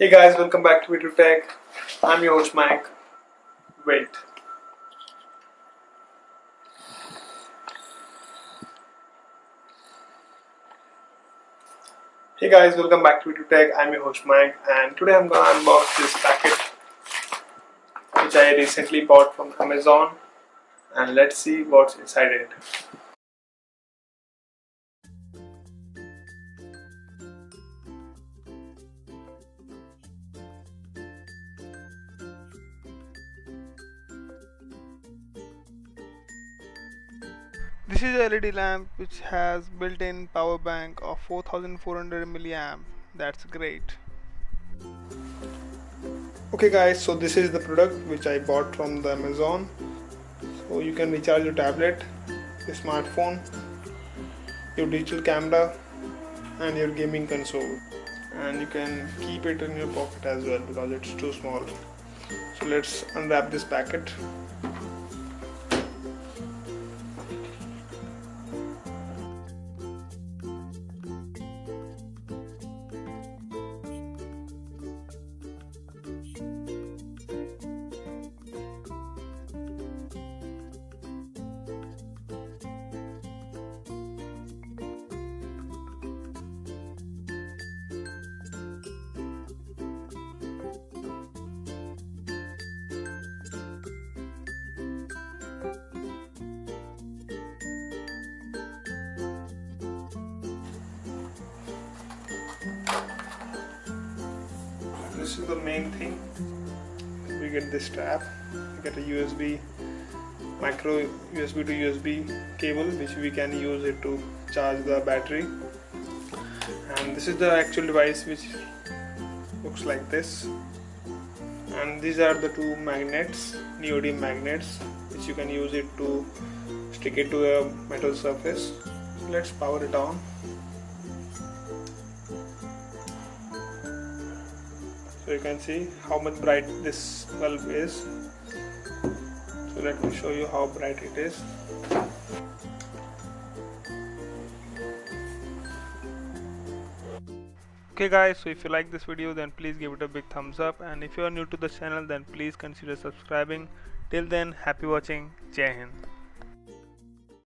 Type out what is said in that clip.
Hey guys, welcome back to Video Tech. I'm your host Mike. Wait. Hey guys, welcome back to Video Tech. I'm your host Mike, and today I'm gonna unbox this packet which I recently bought from Amazon, and let's see what's inside it. This is a LED lamp which has built-in power bank of 4400 mAh. That's great. Okay guys, so this is the product which I bought from the Amazon. So you can recharge your tablet, your smartphone, your digital camera and your gaming console, and you can keep it in your pocket as well because it's too small. So let's unwrap this packet. This is the main thing. We get this strap, we get a USB, micro USB to USB cable which we can use it to charge the battery, and this is the actual device which looks like this. And these are the two magnets, neodymium magnets, which you can use it to stick it to a metal surface. Let's power it on. So you can see how much bright this bulb is. So let me show you how bright it is. Okay guys, so if you like this video then please give it a big thumbs up, and if you are new to the channel then please consider subscribing. Till then, happy watching. Jai Hind.